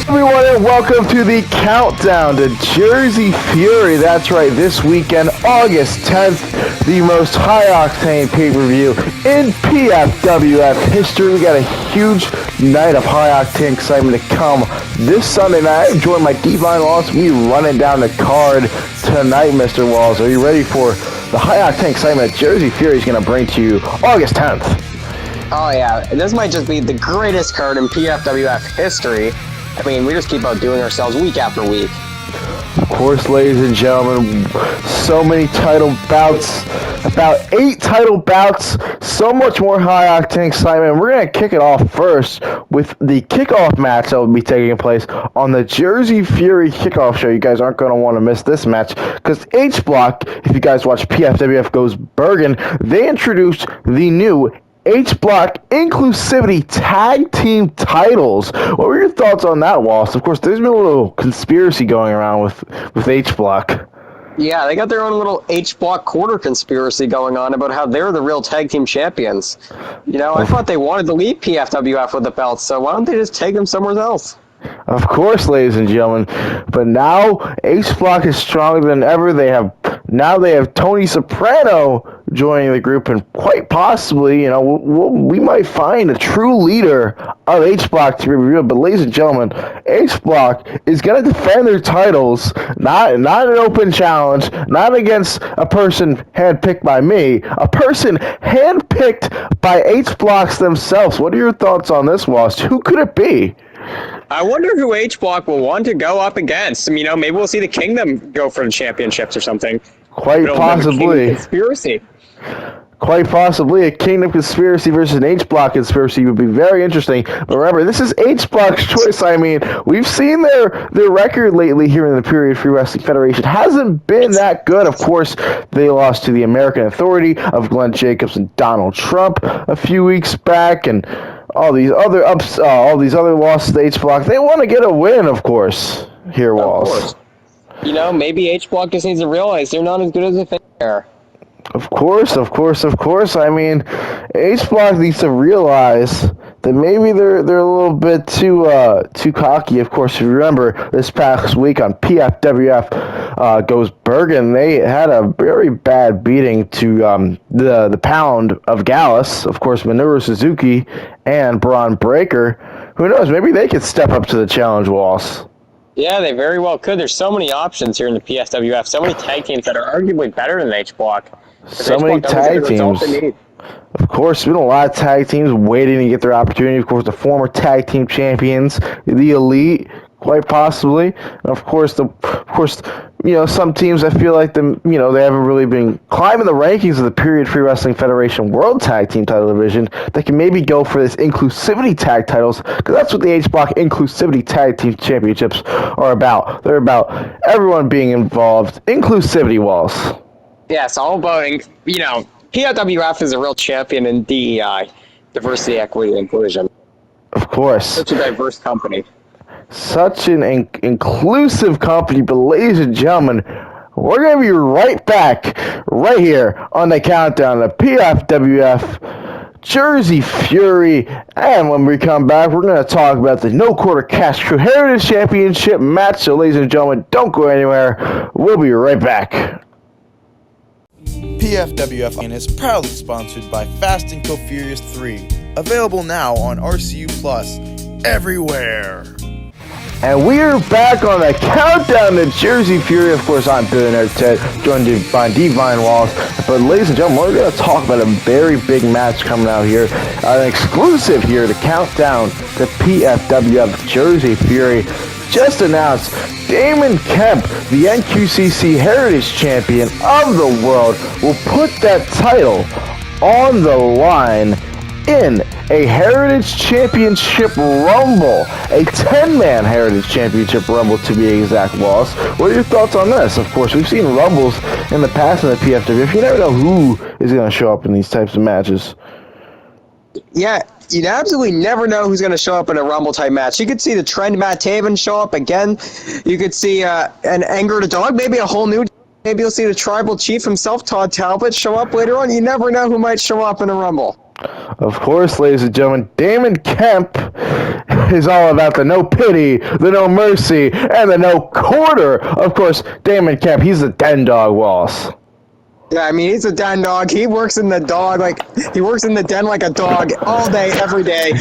Everyone, and welcome to the countdown to Jersey Fury. That's right, this weekend, August 10th, the most high-octane pay-per-view in PFWF history. We got a huge night of high-octane excitement to come this Sunday night. I'm joined by Divine Walls. We running down the card tonight, Mr. Walls. Are you ready for the high-octane excitement that Jersey Fury is going to bring to you August 10th? Oh yeah, this might just be the greatest card in PFWF history. I mean, we just keep outdoing ourselves week after week. Of course, ladies and gentlemen, so many title bouts, about 8 title bouts, so much more high-octane excitement. We're going to kick it off first with the kickoff match that will be taking place on the Jersey Fury kickoff show. You guys aren't going to want to miss this match because H-Block, if you guys watch PFWF Goes Bergen, they introduced the new H-Block Inclusivity Tag Team titles. What were your thoughts on that, Wallace? Of course, there's been a little conspiracy going around with H-Block. Yeah, they got their own little H-Block quarter conspiracy going on about how they're the real tag team champions. You know, I thought they wanted to leave PFWF with the belts, so why don't they just take them somewhere else? Of course, ladies and gentlemen. But now H-Block is stronger than ever. They have Tony Soprano joining the group, and quite possibly, you know, we might find a true leader of H-Block to be revealed. But ladies and gentlemen, H-Block is going to defend their titles, not an open challenge, not against a person handpicked by me, a person handpicked by H-Blocks themselves. What are your thoughts on this, Wallace? Who could it be? I wonder who H-Block will want to go up against. I mean, you know, maybe we'll see the Kingdom go for the championships or something. Quite possibly. Conspiracy. Quite possibly a Kingdom conspiracy versus an H-Block conspiracy would be very interesting. But remember, this is H-Block's choice. I mean, we've seen their record lately here in the Period Free Wrestling Federation hasn't been that good. Of course, they lost to the American Authority of Glenn Jacobs and Donald Trump a few weeks back, and all these other losses to H-Block. They want to get a win, of course, here, Walls. Of course. You know, maybe H-Block just needs to realize they're not as good as they think they are. Of course. I mean, H-Block needs to realize that maybe they're a little bit too cocky. Of course, if you remember this past week on PFWF Goes Bergen, they had a very bad beating to the Pound of Gallus. Of course, Minoru Suzuki and Braun Breaker. Who knows? Maybe they could step up to the challenge, Walls. Yeah, they very well could. There's so many options here in the PFWF. So many tag teams that are arguably better than H-Block. So many tag teams. Of course, there's been a lot of tag teams waiting to get their opportunity. Of course, the former tag team champions, the Elite, quite possibly. And of course, you know, some teams I feel like they haven't really been climbing the rankings of the Period Free Wrestling Federation World Tag Team Title Division. They can maybe go for this Inclusivity Tag titles, because that's what the H-Block Inclusivity Tag Team Championships are about. They're about everyone being involved. Inclusivity, Walls. Yeah, it's all about, you know, PFWF is a real champion in DEI, diversity, equity, and inclusion. Of course. Such a diverse company. Such an inclusive company, but ladies and gentlemen, we're going to be right back, right here on the countdown to PFWF Jersey Fury, and when we come back, we're going to talk about the No Quarter Cash Crew Heritage Championship match, so ladies and gentlemen, don't go anywhere, we'll be right back. PFWF is proudly sponsored by Fast & Co Furious 3, available now on RCU Plus everywhere. And we are back on the countdown to Jersey Fury. Of course, I'm Billy Nerd Ted, joined by Divine Walls. But ladies and gentlemen, we're going to talk about a very big match coming out here. An exclusive here, the countdown to PFWF Jersey Fury. Just announced Damon Kemp, the NQCC Heritage Champion of the world, will put that title on the line in a Heritage Championship Rumble, a 10-man Heritage Championship Rumble to be exact, Wallace. What are your thoughts on this? Of course, we've seen Rumbles in the past in the PFWF. You never know who is going to show up in these types of matches. Yeah, you'd absolutely never know who's going to show up in a Rumble-type match. You could see the Trend Matt Taven show up again. You could see an Anger the Dog, maybe a whole new... Maybe you'll see the Tribal Chief himself, Todd Talbot, show up later on. You never know who might show up in a Rumble. Of course, ladies and gentlemen, Damon Kemp is all about the no pity, the no mercy, and the no quarter. Of course, Damon Kemp, he's a den dog, Walls. Yeah, I mean, he's a den dog. He works in the den like a dog all day, every day.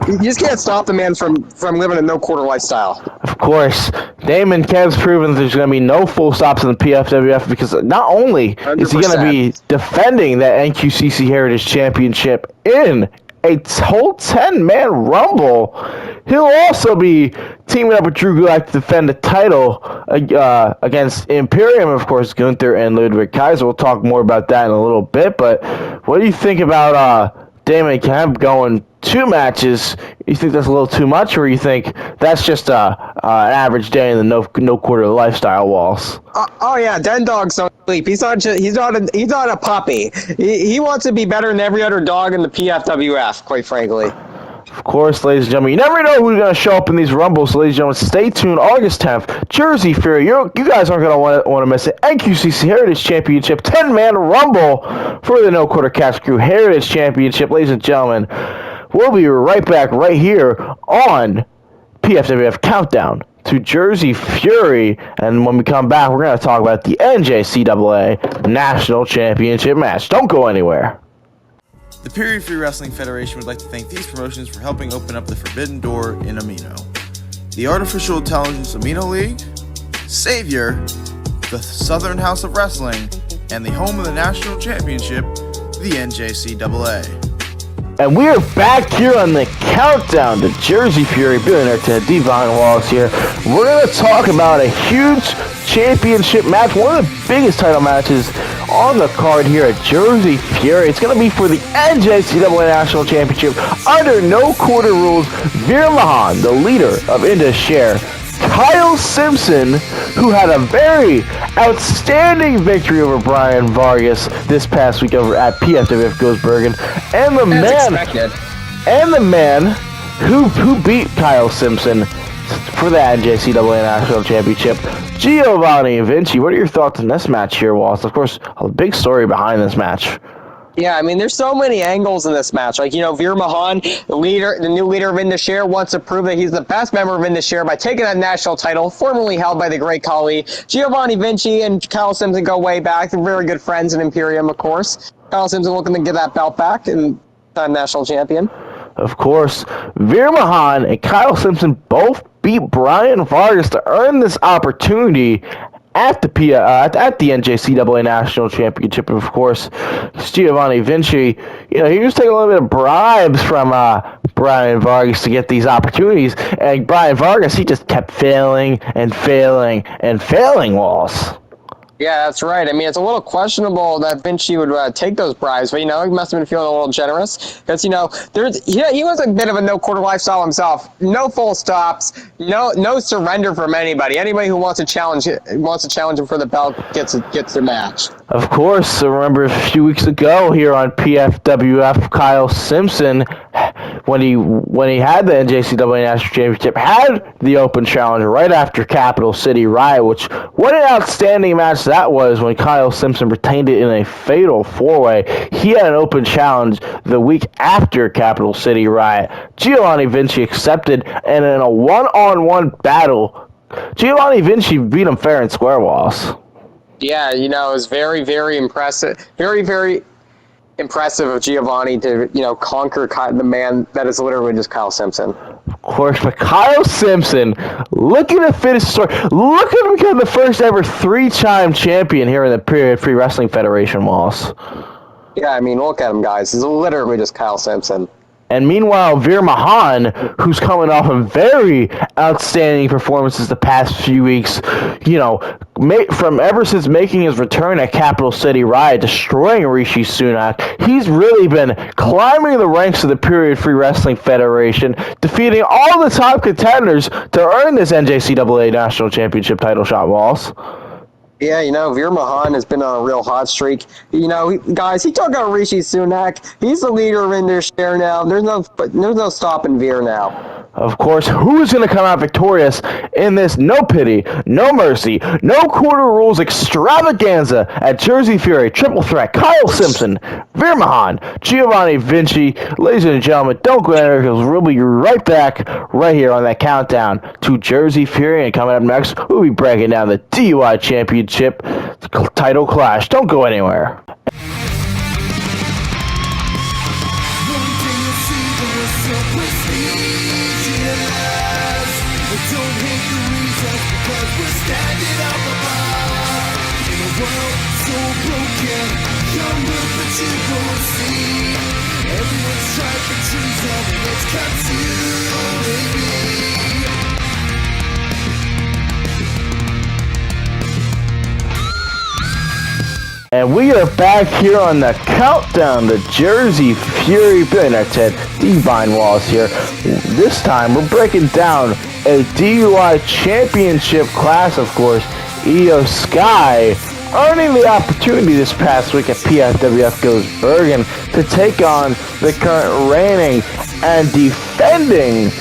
You just can't stop the man from living a no quarter lifestyle. Of course, Damon Kemp's proven that there's going to be no full stops in the PFWF because not only is he going to be defending that NQCC Heritage Championship in a whole 10-man Rumble, he'll also be teaming up with Drew Gulak to defend the title against Imperium, of course, Gunther and Ludwig Kaiser. We'll talk more about that in a little bit, but what do you think about Damon Kemp going 2 matches? You think that's a little too much, or you think that's just an average day in the no quarter lifestyle, Walls? Oh yeah, den dogs don't sleep. He's not a puppy. He wants to be better than every other dog in the PFWF, quite frankly. Of course, ladies and gentlemen, you never know who's going to show up in these Rumbles, so ladies and gentlemen, stay tuned. August 10th, Jersey Fury. You guys aren't going to want to miss it. NQCC Heritage Championship, 10-man Rumble for the No Quarter Cast Crew Heritage Championship. Ladies and gentlemen, we'll be right back right here on PFWF Countdown to Jersey Fury, and when we come back, we're going to talk about the NJCAA National Championship match. Don't go anywhere. The Period Free Wrestling Federation would like to thank these promotions for helping open up the forbidden door in Amino. The Artificial Intelligence Amino League, Savior, the Southern House of Wrestling, and the home of the National Championship, the NJCAA. And we are back here on the countdown to Jersey Fury. Billionaire Ted, Devon Wallace here. We're going to talk about a huge championship match, one of the biggest title matches on the card here at Jersey Fury. It's going to be for the NJCAA National Championship under no quarter rules. Veer Mahan, the leader of Indus Share, Kyle Simpson, who had a very outstanding victory over Brian Vargas this past week over at PFWF Ghostbergen, and the man who beat Kyle Simpson for the NJCAA National Championship, Giovanni Vinci. What are your thoughts on this match here, Wallace? Of course, a big story behind this match. Yeah, I mean, there's so many angles in this match. Like, Veer Mahan, the new leader of Indus Share, wants to prove that he's the best member of Indus Share by taking that national title, formerly held by the great Khali. Giovanni Vinci and Kyle Simpson go way back. They're very good friends in Imperium, of course. Kyle Simpson looking to get that belt back and time national champion. Of course, Veer Mahan and Kyle Simpson both beat Brian Vargas to earn this opportunity at the NJCAA National Championship. Of course, Giovanni Vinci, he was taking a little bit of bribes from Brian Vargas to get these opportunities, and Brian Vargas, he just kept failing and failing and failing, Walls. Yeah, that's right. I mean, it's a little questionable that Vinci would take those bribes, but, he must have been feeling a little generous because, he was a bit of a no-quarter lifestyle himself. No full stops, no surrender from anybody. Anybody who wants to challenge him for the belt gets their match. Of course, I remember a few weeks ago here on PFWF, Kyle Simpson, when he had the NJCAA National Championship, had the open challenge right after Capital City Riot, which, what an outstanding match that was when Kyle Simpson retained it in a fatal 4-way. He had an open challenge the week after Capital City Riot. Giovanni Vinci accepted, and in a one-on-one battle, Giovanni Vinci beat him fair and square, Walls. Yeah, it was very, very impressive. Very, very impressive of Giovanni to, conquer the man that is literally just Kyle Simpson. Of course, but Kyle Simpson, looking to finish the story, looking to become the first ever 3-time champion here in the Period Free Wrestling Federation, Wallace. Yeah, I mean, look at him, guys. He's literally just Kyle Simpson. And meanwhile, Veer Mahan, who's coming off of very outstanding performances the past few weeks, from ever since making his return at Capital City Riot, destroying Rishi Sunak, he's really been climbing the ranks of the Period Free Wrestling Federation, defeating all the top contenders to earn this NJCAA National Championship title shot, Walls. Yeah, Veer Mahan has been on a real hot streak. Guys, he took out Rishi Sunak. He's the leader of Indus Share now. There's no stopping Veer now. Of course, who's going to come out victorious in this no pity, no mercy, no quarter rules extravaganza at Jersey Fury Triple Threat? Kyle Simpson, Veer Mahaan, Giovanni Vinci. Ladies and gentlemen, don't go anywhere because we'll be right back right here on that countdown to Jersey Fury. And coming up next, we'll be breaking down the DUI Championship title clash. Don't go anywhere. And we are back here on the countdown to Jersey Fury. Billionaire Ted, Divine Walls here. This time we're breaking down a DUI championship class, of course. Io Sky earning the opportunity this past week at PFWF Goes Bergen to take on the current reigning and defending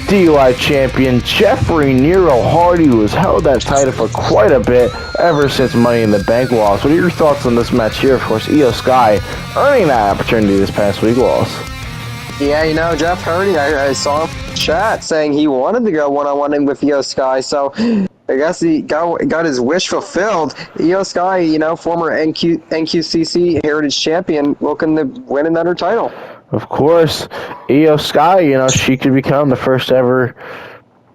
DUI champion Jeffrey Nero Hardy, who has held that title for quite a bit ever since Money in the Bank, Wallace. What are your thoughts on this match here? Of course, Io Sky earning that opportunity this past week, Wallace. Yeah, you know, Jeff Hardy, I saw him in chat saying he wanted to go one-on-one with Io Sky, so I guess he got his wish fulfilled. Io Sky, you know, former NQCC Heritage Champion, looking to win another title. Of course, Io Sky, you know, she could become the first ever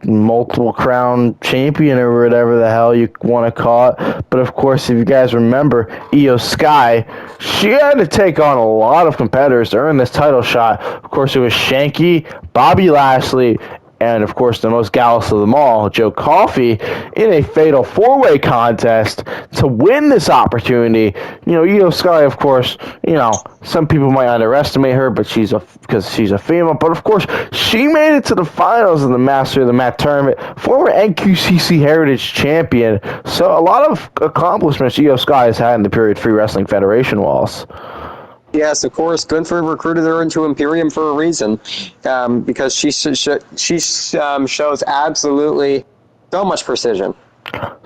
multiple crown champion or whatever the hell you want to call it. But of course, if you guys remember, Io Sky, she had to take on a lot of competitors to earn this title shot. Of course, it was Shanky, Bobby Lashley, and of course the most gallus of them all, Joe Coffey, in a fatal four-way contest to win this opportunity. You know, Io Sky, of course, you know, some people might underestimate her, but because she's a female. But of course, she made it to the finals of the Master of the Mat tournament, former NQCC Heritage Champion. So a lot of accomplishments Io Sky has had in the Period Free Wrestling Federation, Walls. Yes, of course. Gunther recruited her into Imperium for a reason, because she shows absolutely so much precision.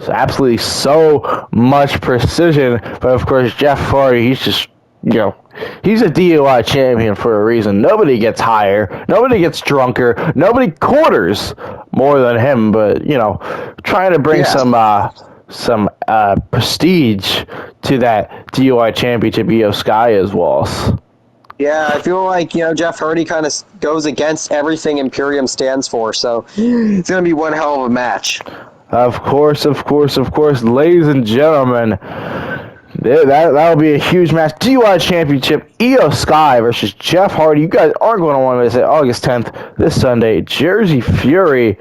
Absolutely so much precision. But of course, Jeff Hardy, he's just, you know, he's a DUI champion for a reason. Nobody gets higher. Nobody gets drunker. Nobody quarters more than him. But, you know, trying to bring some prestige to that DUI championship Io Sky as well. Yeah, I feel like, you know, Jeff Hardy kind of goes against everything Imperium stands for, so it's going to be one hell of a match. Of course, ladies and gentlemen, that'll be a huge match. DUI championship, Io Sky versus Jeff Hardy. You guys aren't going to want to miss it. August 10th, this Sunday, Jersey Fury,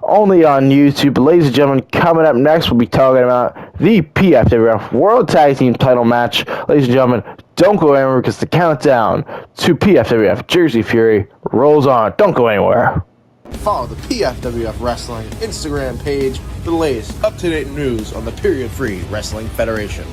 only on YouTube. Ladies and gentlemen, coming up next, we'll be talking about the PFWF World Tag Team title match. Ladies and gentlemen, don't go anywhere because the countdown to PFWF Jersey Fury rolls on. Don't go anywhere. Follow the PFWF Wrestling Instagram page for the latest up-to-date news on the Period Free Wrestling Federation.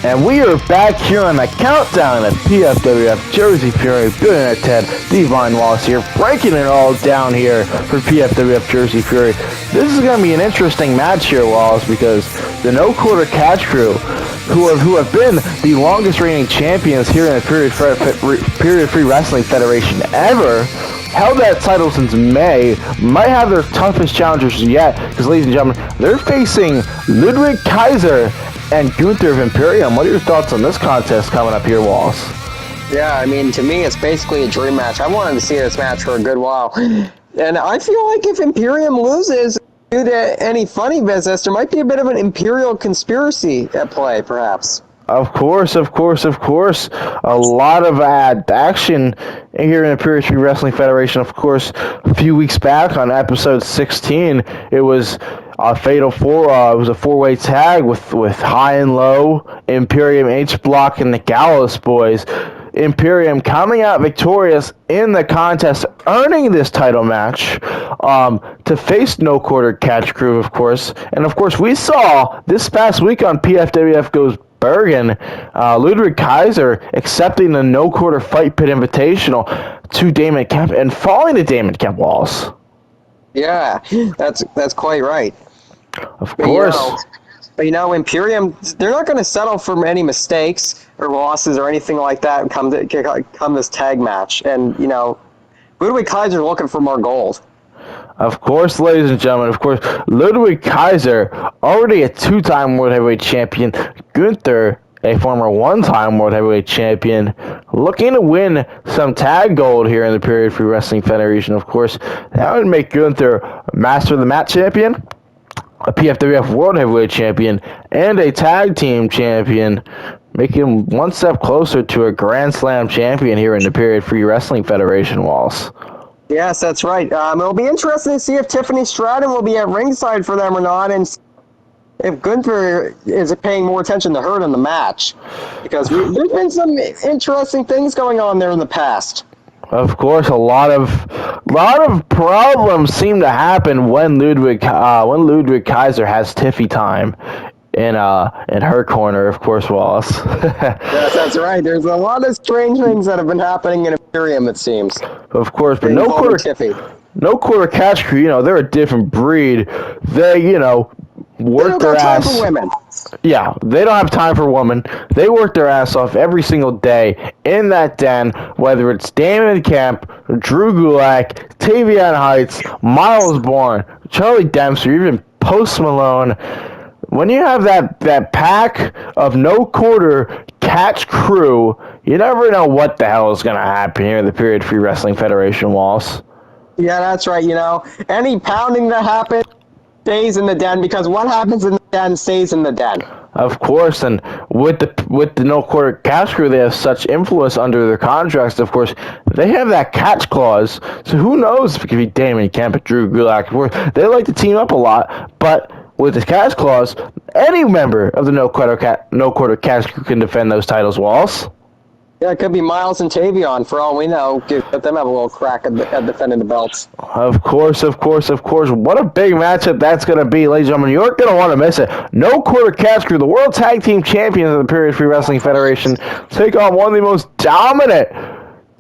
And we are back here on the countdown at PFWF Jersey Fury. Billionaire Ted, Divine Wallace here, breaking it all down here for PFWF Jersey Fury. This is going to be an interesting match here, Wallace, because the No Quarter Catch Crew, who have been the longest reigning champions here in the Period Free Wrestling Federation ever, held that title since May, might have their toughest challengers yet, because, ladies and gentlemen, they're facing Ludwig Kaiser and Gunther of Imperium. What are your thoughts on this contest coming up here, Wallace? Yeah, I mean, to me, it's basically a dream match. I wanted to see this match for a good while. And I feel like if Imperium loses due to any funny business, there might be a bit of an Imperial conspiracy at play, perhaps. Of course. A lot of action here in the Period Free Wrestling Federation. Of course, a few weeks back on episode 16, it was a fatal it was a four-way tag with High and Low, Imperium, H-Block, and the Gallows Boys. Imperium coming out victorious in the contest, earning this title match to face No Quarter Catch Crew, of course. And of course, we saw this past week on PFWF Goes Bergen. Ludwig Kaiser accepting the no quarter fight pit invitational to Damon Kemp and falling to Damon Kemp, Wallace. Yeah, that's quite right. Of course. But Imperium, they're not going to settle for any mistakes or losses or anything like that come this tag match. And, Ludwig Kaiser looking for more gold. Of course, ladies and gentlemen, of course, Ludwig Kaiser, already a two-time World Heavyweight Champion. Gunther, a former one-time World Heavyweight Champion, looking to win some tag gold here in the Period Free Wrestling Federation. Of course, that would make Gunther Master of the Mat Champion, a PFWF World Heavyweight Champion, and a Tag Team Champion, making him one step closer to a Grand Slam champion here in the Period Free Wrestling Federation, Wallace. Yes, that's right. It'll be interesting to see if Tiffany Stratton will be at ringside for them or not, and if Gunther is paying more attention to her in the match, because there's been some interesting things going on there in the past. Of course, a lot of problems seem to happen when Ludwig Kaiser has Tiffy time in her corner, of course, Wallace. Yes, that's right. There's a lot of strange things that have been happening in Imperium, it seems. Of course, but no quarter cash crew, they're a different breed. They, work their ass. Time for women. Yeah, they don't have time for women. They work their ass off every single day in that den, whether it's Damon Kemp, Drew Gulak, Tavion Heights, Miles Bourne, Charlie Dempsey, or even Post Malone. When you have that pack of no quarter catch crew, you never know what the hell is going to happen here in the Period Free Wrestling Federation, Wallace. Yeah, that's right. Any pounding that happens stays in the den, because what happens in the den stays in the den. Of course, and with the no quarter catch crew, they have such influence under their contracts. Of course, they have that catch clause. So who knows if it could be Damon Kemp, Drew Gulak. They like to team up a lot, but with the catch clause, any member of the no quarter catch crew can defend those titles, Wallace. Yeah, it could be Miles and Tavion, for all we know. Let them have a little crack at defending the belts. Of course. What a big matchup that's going to be, ladies and gentlemen. You're going to want to miss it. No quarter catch crew, the World Tag Team Champions of the Period Free Wrestling Federation, take on one of the most dominant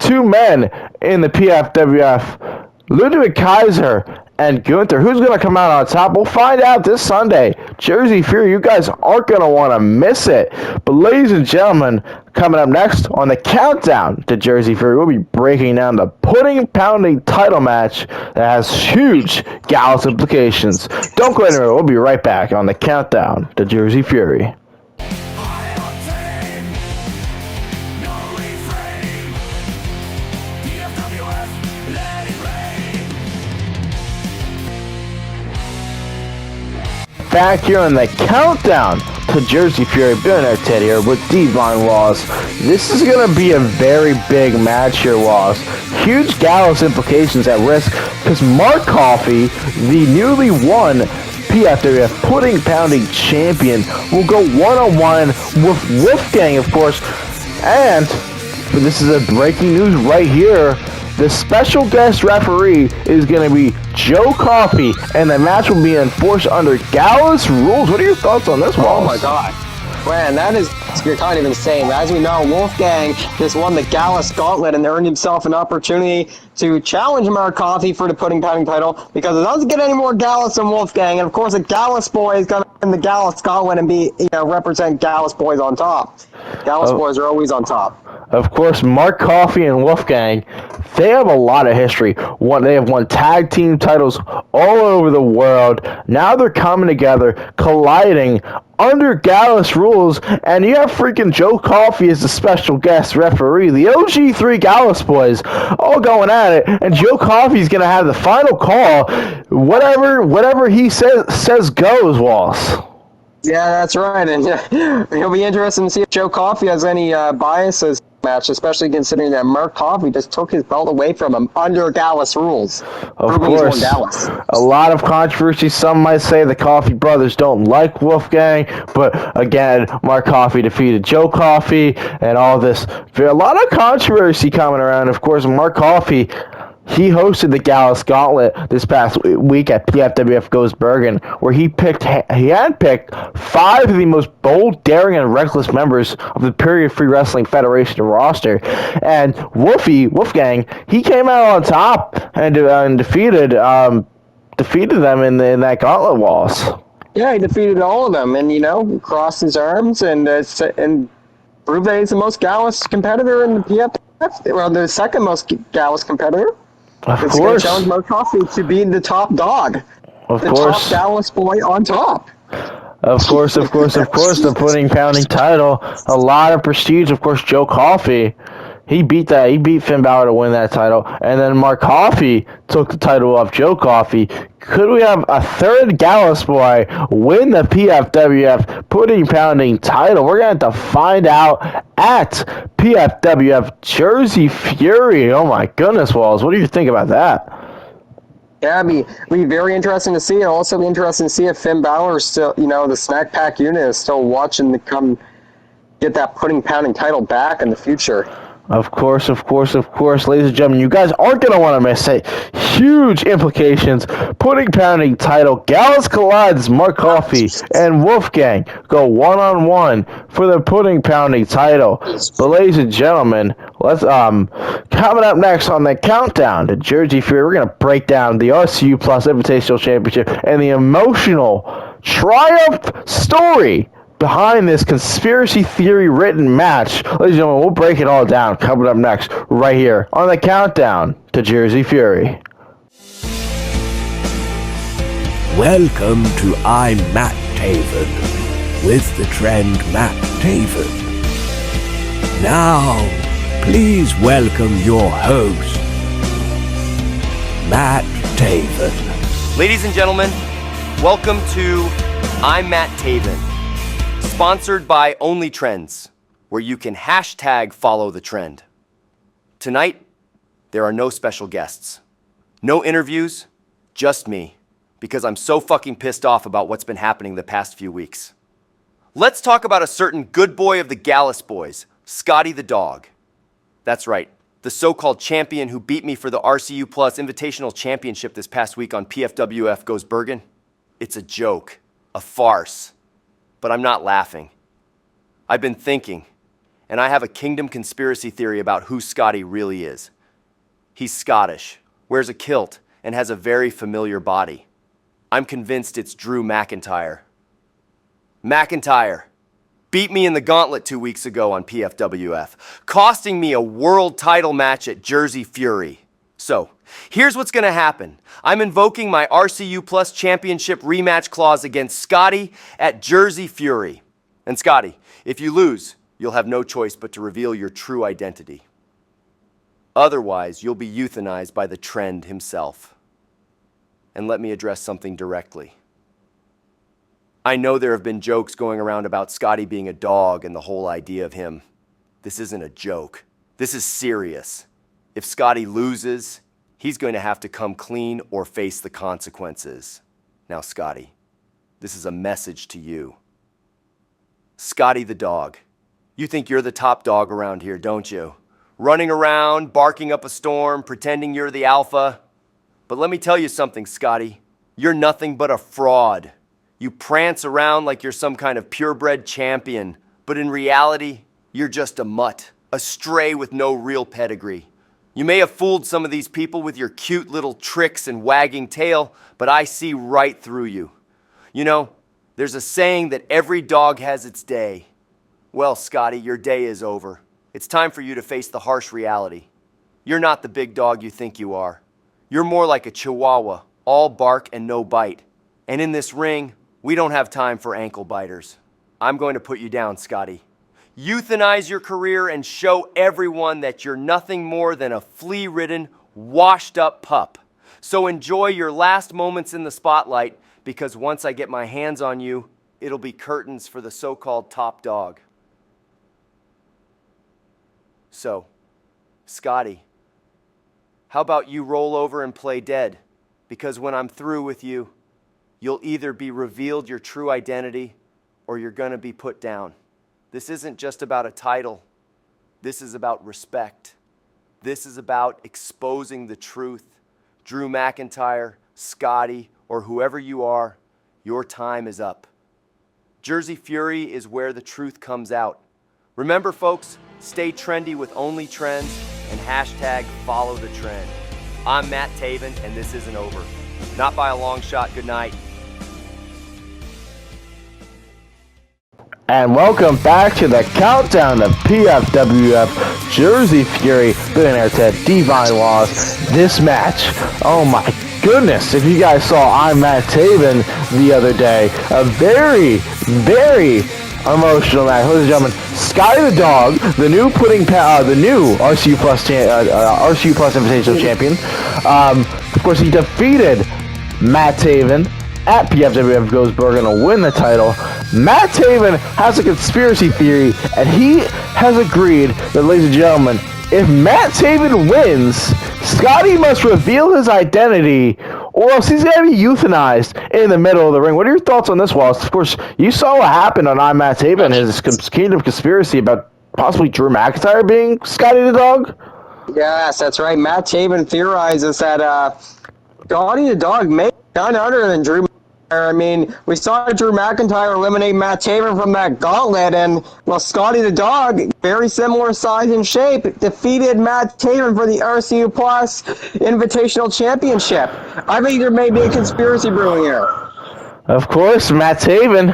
two men in the PFWF, Ludwig Kaiser and Gunther. Who's going to come out on top? We'll find out this Sunday. Jersey Fury, you guys aren't going to want to miss it. But ladies and gentlemen, coming up next on the countdown to Jersey Fury, we'll be breaking down the pudding-pounding title match that has huge Gallus implications. Don't go anywhere. We'll be right back on the countdown to Jersey Fury. Back here on the countdown to Jersey Fury, Billionaire Ted here with Divine Laws. This is going to be a very big match here, Laws. Huge Gallus implications at risk because Mark Coffey, the newly won PFWF Pudding Pounding Champion, will go one-on-one with Wolfgang, of course. And this is a breaking news right here. The special guest referee is going to be Joe Coffey, and the match will be enforced under Gallus rules. What are your thoughts on this, Wallace? Oh my god. Man, that is kind of insane. As we know, Wolfgang just won the Gallus Gauntlet and earned himself an opportunity to challenge Mark Coffey for the Pudding Pounding title, because it doesn't get any more Gallus than Wolfgang. And of course, a Gallus boy is going to win the Gallus Gauntlet and represent Gallus boys on top. Gallus boys are always on top. Of course, Mark Coffey and Wolfgang, they have a lot of history. They have won tag team titles all over the world. Now they're coming together, colliding under Gallus rules, and you have freaking Joe Coffey as the special guest referee. The OG3 Gallus boys all going at it, and Joe Coffey's going to have the final call. Whatever he says goes, Wallace. Yeah, that's right, and it'll be interesting to see if Joe Coffey has any biases in the match, especially considering that Mark Coffey just took his belt away from him under Gallus rules. Of course, a lot of controversy. Some might say the Coffey brothers don't like Wolfgang, but again, Mark Coffey defeated Joe Coffey, and all this. A lot of controversy coming around. Of course, Mark Coffey he hosted the Gallus Gauntlet this past week at PFWF Goes Bergen, where he handpicked 5 of the most bold, daring, and reckless members of the Period Free Wrestling Federation roster. And Wolfgang, he came out on top and defeated them in that gauntlet walls. Yeah, he defeated all of them, and crossed his arms and proved that he's the most Gallus competitor in the PFF. Well, the second most Gallus competitor. Of It's course. going to challenge Mark Coffey to be the top dog. Of the course. top Gallus boy on top. Of course, the pudding pounding title. A lot of prestige, of course, Joe Coffey. He beat Finn Balor to win that title. And then Mark Coffey took the title off Joe Coffey. Could we have a third Gallus boy win the PFWF pudding pounding title? We're going to have to find out at PFWF Jersey Fury. Oh my goodness, Walls. What do you think about that? Yeah, it'd be very interesting to see. It'll also be interesting to see if Finn Balor is still, the Snack Pack unit is still watching to come get that pudding pounding title back in the future. Of course, ladies and gentlemen, you guys aren't going to want to miss it. Huge implications. Pudding pounding title. Gallus collides. Mark Coffey and Wolfgang go one-on-one for the pudding pounding title. But ladies and gentlemen, let's coming up next on the countdown to Jersey Fury, we're going to break down the RCU Plus Invitational Championship and the emotional triumph story behind this conspiracy theory written match. Ladies and gentlemen, we'll break it all down coming up next right here on the countdown to Jersey Fury. Welcome to I'm Matt Taven with the trend Matt Taven. Now, please welcome your host, Matt Taven. Ladies and gentlemen, welcome to I'm Matt Taven. Sponsored by Only Trends, where you can hashtag follow the trend. Tonight, there are no special guests. No interviews, just me, because I'm so fucking pissed off about what's been happening the past few weeks. Let's talk about a certain good boy of the Gallus boys, Scotty the Dog. That's right, the so-called champion who beat me for the RCU Plus Invitational Championship this past week on PFWF Goes Bergen. It's a joke, a farce. But I'm not laughing. I've been thinking, and I have a kingdom conspiracy theory about who Scotty really is. He's Scottish, wears a kilt, and has a very familiar body. I'm convinced it's Drew McIntyre. McIntyre beat me in the gauntlet 2 weeks ago on PFWF, costing me a world title match at Jersey Fury. So, here's what's going to happen. I'm invoking my RCU Plus Championship rematch clause against Scotty at Jersey Fury. And Scotty, if you lose, you'll have no choice but to reveal your true identity. Otherwise, you'll be euthanized by the trend himself. And let me address something directly. I know there have been jokes going around about Scotty being a dog and the whole idea of him. This isn't a joke. This is serious. If Scotty loses, he's going to have to come clean or face the consequences. Now, Scotty, this is a message to you. Scotty the Dog, you think you're the top dog around here, don't you? Running around, barking up a storm, pretending you're the alpha. But let me tell you something, Scotty. You're nothing but a fraud. You prance around like you're some kind of purebred champion, but in reality, you're just a mutt, a stray with no real pedigree. You may have fooled some of these people with your cute little tricks and wagging tail, but I see right through you. You know, there's a saying that every dog has its day. Well, Scotty, your day is over. It's time for you to face the harsh reality. You're not the big dog you think you are. You're more like a chihuahua, all bark and no bite. And in this ring, we don't have time for ankle biters. I'm going to put you down, Scotty. Euthanize your career and show everyone that you're nothing more than a flea-ridden, washed-up pup. So enjoy your last moments in the spotlight, because once I get my hands on you, it'll be curtains for the so-called top dog. So, Scotty, how about you roll over and play dead? Because when I'm through with you, you'll either be revealed your true identity or you're gonna be put down. This isn't just about a title. This is about respect. This is about exposing the truth. Drew McIntyre, Scotty, or whoever you are, your time is up. Jersey Fury is where the truth comes out. Remember, folks, stay trendy with Only Trends and hashtag follow the trend. I'm Matt Taven, and this isn't over. Not by a long shot. Good night. And welcome back to the countdown to PFWF Jersey Fury Billionaire Ted Divine Wallace. This match, oh my goodness, if you guys saw I'm Matt Taven the other day, a very, very emotional match. Ladies and gentlemen, Scotty the Dog, the new the new RCU Plus Invitational Champion. Of course, he defeated Matt Taven at PFWF Goldsberg to win the title. Matt Taven has a conspiracy theory, and he has agreed that, ladies and gentlemen, if Matt Taven wins, Scotty must reveal his identity, or else he's going to be euthanized in the middle of the ring. What are your thoughts on this, Wallace? Of course, you saw what happened on I'm Matt Taven, his kingdom conspiracy about possibly Drew McIntyre being Scotty the Dog. Yes, that's right. Matt Taven theorizes that Scotty the Dog may be none other than Drew McIntyre. I mean, we saw Drew McIntyre eliminate Matt Taven from that gauntlet, and, well, Scotty the Dog, very similar size and shape, defeated Matt Taven for the RCU Plus Invitational Championship. I think there may be a conspiracy brewing here. Of course, Matt Taven,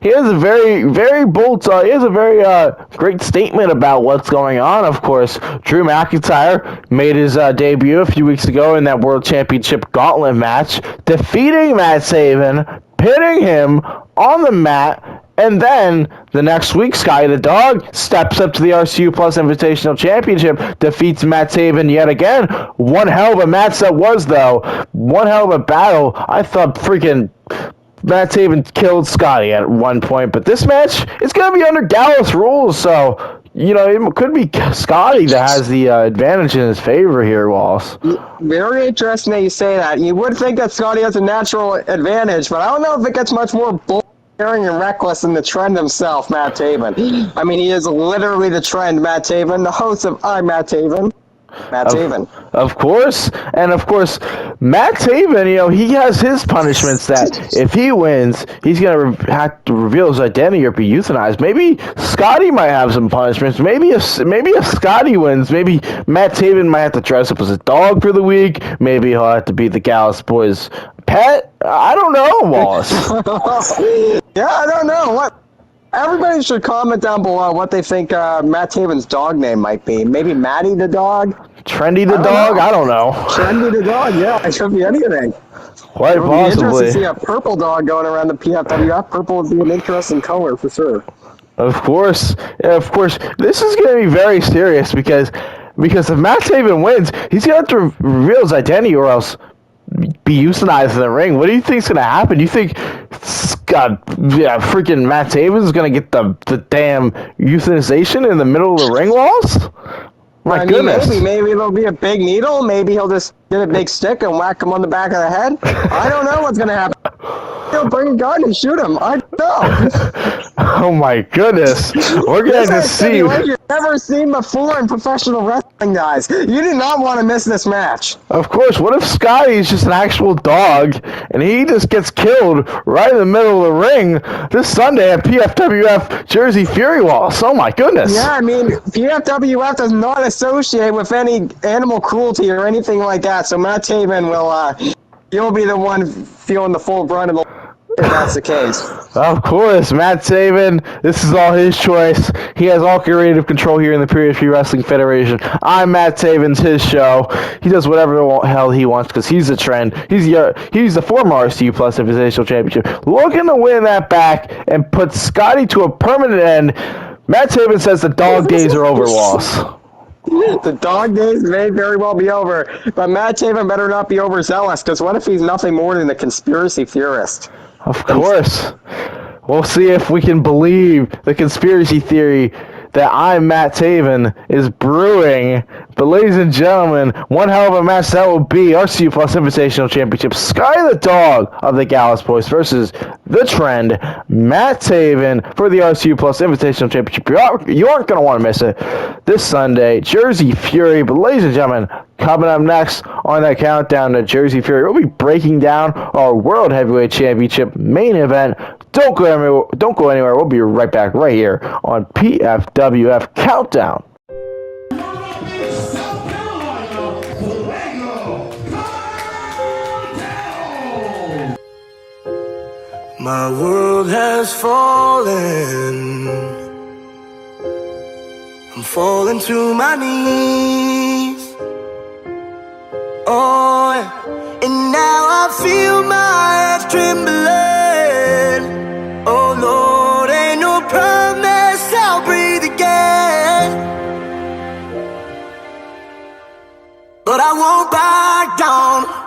he has a very, very bold, he has a very great statement about what's going on. Of course, Drew McIntyre made his debut a few weeks ago in that World Championship Gauntlet match, defeating Matt Taven, pinning him on the mat, and then the next week, Scotty the Dog steps up to the RCU Plus Invitational Championship, defeats Matt Taven yet again. One hell of a match that was, though. One hell of a battle. I thought freaking Matt Taven killed Scotty at one point, but this match is going to be under Gallus rules, so, you know, it could be Scotty that has the advantage in his favor here, Wallace. Very interesting that you say that. You would think that Scotty has a natural advantage, but I don't know if it gets much more bold, daring, and reckless than the Trend himself, Matt Taven. I mean, he is literally the Trend, Matt Taven, the host of I'm Matt Taven. Matt Taven. Of course. And of course, Matt Taven, you know, he has his punishments that if he wins, he's going to have to reveal his identity or be euthanized. Maybe Scotty might have some punishments. Maybe if Scotty wins, maybe Matt Taven might have to dress up as a dog for the week. Maybe he'll have to be the Gallus Boys' pet. I don't know, Wallace. Yeah, I don't know. What? Everybody should comment down below what they think Matt Taven's dog name might be. Maybe Matty the dog? Trendy the dog? I don't know. Trendy the dog, yeah. It could be anything. Quite It would be possibly. interesting to see a purple dog going around the PFWF. Purple would be an interesting color for sure. Of course. Yeah, of course. This is going to be very serious because if Matt Taven wins, he's going to have to reveal his identity or else be euthanized in the ring. What do you think's going to happen? Do you think freaking Matt Taven's going to get the damn euthanization in the middle of the ring, Walls? My goodness. Maybe it'll be a big needle. Maybe he'll just get a big stick and whack him on the back of the head. I don't know what's going to happen. He'll bring a gun and shoot him. I don't know. Oh my goodness. We're going to see. You've never seen before in professional wrestling, guys. You do not want to miss this match. Of course. What if Scotty's just an actual dog and he just gets killed right in the middle of the ring this Sunday at PFWF Jersey Fury Walls? Oh my goodness. Yeah, I mean, PFWF does not associate with any animal cruelty or anything like that, so Matt Taven he'll be the one feeling the full brunt of the if that's the case. Of course, Matt Taven, this is all his choice. He has all creative control here in the PFW Wrestling Federation. I'm Matt Taven's his show. He does whatever the hell he wants because he's the Trend. He's the former RCU Plus Invitational Championship. Looking to win that back and put Scotty to a permanent end. Matt Taven says the dog days are over, Wallace. The dog days may very well be over, but Matt Taven better not be overzealous, because what if he's nothing more than a conspiracy theorist? Of course. We'll see if we can believe the conspiracy theory that I'm Matt Taven is brewing. But ladies and gentlemen, one hell of a match that will be RCU Plus Invitational Championship. Sky the Dog of the Gallus Boys versus The Trend, Matt Taven for the RCU Plus Invitational Championship. You aren't going to want to miss it this Sunday. Jersey Fury. But ladies and gentlemen, coming up next on that countdown to Jersey Fury, we'll be breaking down our World Heavyweight Championship main event. Don't go anywhere. We'll be right back right here on PFWF Countdown. My world has fallen. I'm falling to my knees. Oh, and now I feel my head trembling. Oh Lord, ain't no promise I'll breathe again. But I won't back down.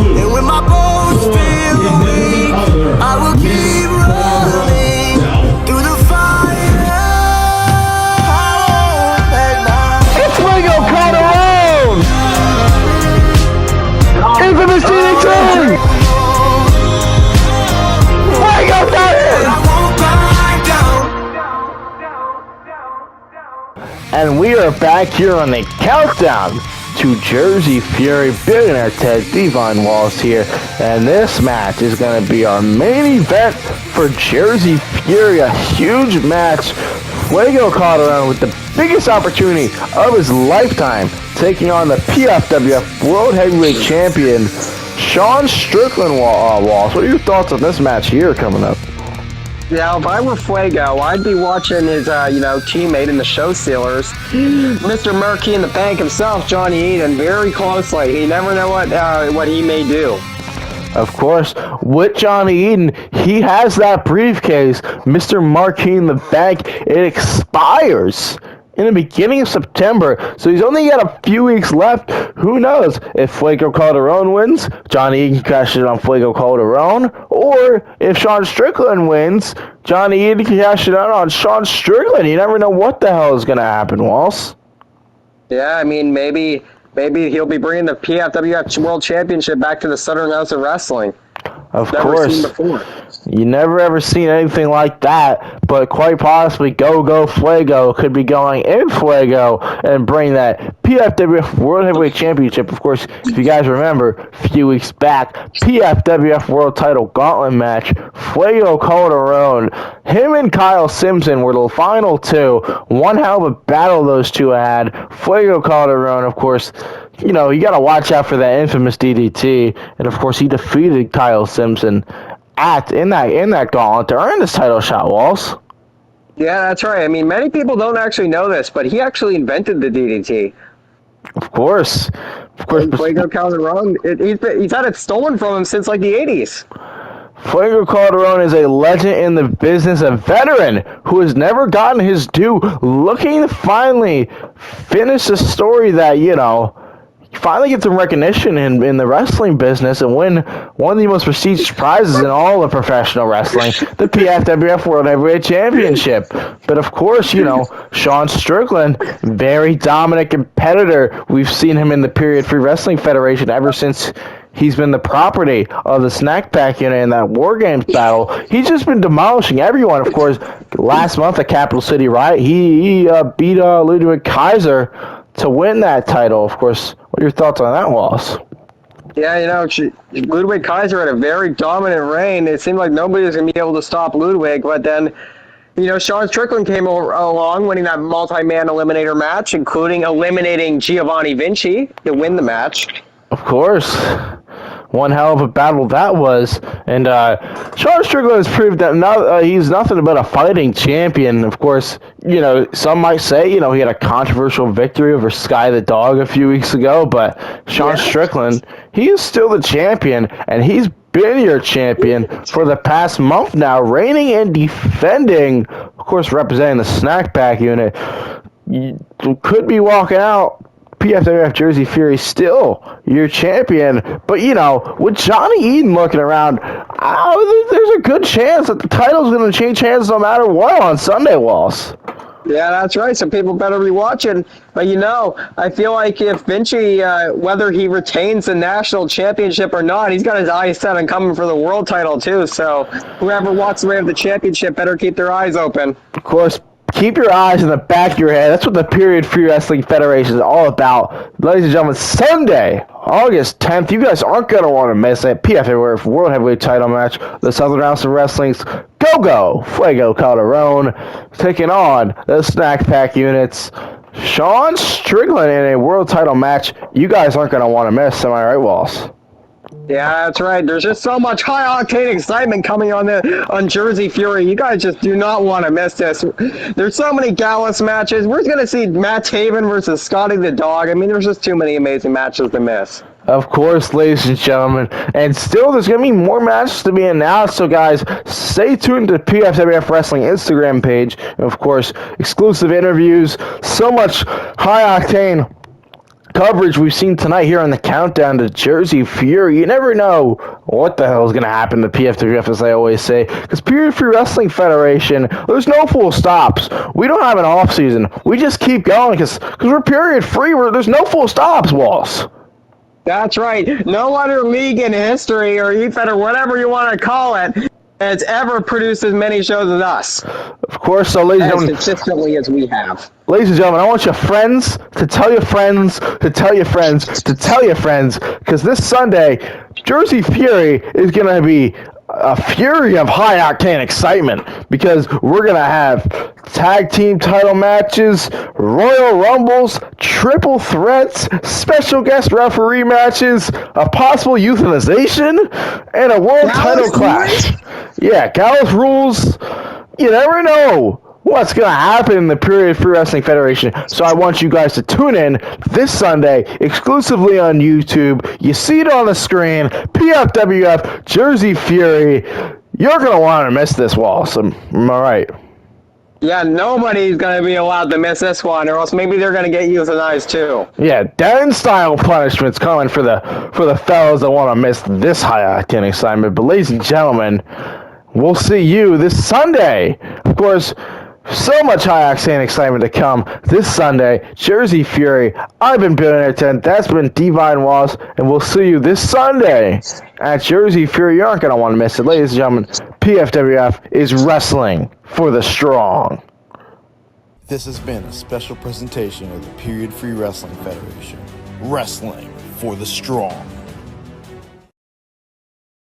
And when my bones feel weak, I will keep running through the fire. It's Fuego Calderon! Infamous DDT! Fuego Calderon! And we are back here on the countdown to Jersey Fury. Billionaire Ted, Divine Walls here, and this match is going to be our main event for Jersey Fury, a huge match. Fuego Calderon with the biggest opportunity of his lifetime, taking on the PFWF World Heavyweight Champion, Sean Strickland. Walls, what are your thoughts on this match here coming up? Yeah, if I were Fuego, I'd be watching his, teammate in the Show Stealers, Mr. Murky in the Bank himself, Johnny Eden, very closely. You never know what he may do. Of course, with Johnny Eden, he has that briefcase, Mr. Marquis in the Bank. It expires in the beginning of September, so he's only got a few weeks left. Who knows? If Fuego Calderon wins, Johnny Eden can cash it on Fuego Calderon, or if Sean Strickland wins, Johnny Eden can cash it out on Sean Strickland. You never know what the hell is going to happen, Walls. Yeah, I mean, maybe he'll be bringing the PFWF World Championship back to the Southern House of Wrestling. Of Never course. seen before. You never ever seen anything like that, but quite possibly Go Fuego could be going in Fuego and bring that PFWF World Heavyweight Championship. Of course, if you guys remember, a few weeks back, PFWF World Title Gauntlet match, Fuego Calderon, him and Kyle Simpson were the final two. One hell of a battle those two had. Fuego Calderon, of course, you got to watch out for that infamous DDT, and of course he defeated Kyle Simpson in that gauntlet to earn this title shot, Walls. Yeah, that's right. I mean, many people don't actually know this, but he actually invented the DDT. Of course. Fuego Calderon, he's had it stolen from him since like the 80s. Fuego Calderon is a legend in the business, a veteran who has never gotten his due, looking to finally finish the story that, finally get some recognition in the wrestling business and win one of the most prestigious prizes in all of professional wrestling, the PFWF World Heavyweight Championship. But of course, Sean Strickland, very dominant competitor. We've seen him in the Period Free Wrestling Federation ever since he's been the property of the Snack Pack unit in that War Games battle. He's just been demolishing everyone. Of course, last month at Capital City Riot, he beat Ludwig Kaiser to win that title. Of course, what are your thoughts on that loss? Yeah, Ludwig Kaiser had a very dominant reign. It seemed like nobody was going to be able to stop Ludwig, but then, Sean Strickland came along, winning that multi-man eliminator match, including eliminating Giovanni Vinci to win the match. Of course. One hell of a battle that was. And Sean Strickland has proved that he's nothing but a fighting champion. Of course, some might say, he had a controversial victory over Sky the Dog a few weeks ago, but Sean Strickland, he is still the champion, and he's been your champion for the past month now, reigning and defending, of course, representing the Snack Pack unit. You could be walking out. PFWF Jersey Fury still your champion, but with Johnny Eden looking around, there's a good chance that the title's going to change hands no matter what on Sunday, Walls. Yeah, that's right. Some people better be watching. But I feel like if Vinci, whether he retains the national championship or not, he's got his eyes set on coming for the world title too. So whoever walks away with the championship better keep their eyes open. Of course. Keep your eyes in the back of your head. That's what the Period Free Wrestling Federation is all about. Ladies and gentlemen, Sunday, August 10th, you guys aren't going to want to miss it. PFWF World Heavyweight Title match. The Southern House of Wrestling's Fuego Calderon taking on the Snack Pack units. Sean Strickland in a world title match. You guys aren't going to want to miss. Am I right, Walls? Yeah, that's right. There's just so much high-octane excitement coming on Jersey Fury. You guys just do not want to miss this. There's so many Gallus matches. We're going to see Matt Taven versus Scotty the Dog. I mean, there's just too many amazing matches to miss. Of course, ladies and gentlemen. And still, there's going to be more matches to be announced. So, guys, stay tuned to PFWF Wrestling Instagram page. And, of course, exclusive interviews. So much high-octane coverage we've seen tonight here on the countdown to Jersey Fury. You never know what the hell is going to happen to PFWF, as I always say, because Period Free Wrestling Federation, there's no full stops. We don't have an off season. We just keep going because we're period free. There's no full stops, Walls. That's right. No other league in history, or EFED, or whatever you want to call it, has ever produced as many shows as us. Of course, so ladies and gentlemen, consistently as we have. Ladies and gentlemen, I want your friends to tell your friends to tell your friends to tell your friends, because this Sunday, Jersey Fury is going to be a fury of high-octane excitement, because we're going to have tag team title matches, Royal Rumbles, triple threats, special guest referee matches, a possible euthanization, and a world title clash. Yeah, Gallus rules. You never know what's going to happen in the Period Free Wrestling Federation. So I want you guys to tune in this Sunday exclusively on YouTube. You see it on the screen. PFWF Jersey Fury. You're going to want to miss this, Wallace. Am I right? Yeah, nobody's going to be allowed to miss this one, or else maybe they're going to get euthanized too. Yeah, Darren-style punishments coming for the fellas that want to miss this high-octane excitement. But ladies and gentlemen, we'll see you this Sunday. Of course, so much high-octane excitement to come this Sunday. Jersey Fury. I've been Bill Entertainment. That's been Divine Walls. And we'll see you this Sunday at Jersey Fury. You aren't going to want to miss it. Ladies and gentlemen, PFWF is wrestling for the strong. This has been a special presentation of the Period Free Wrestling Federation. Wrestling for the strong.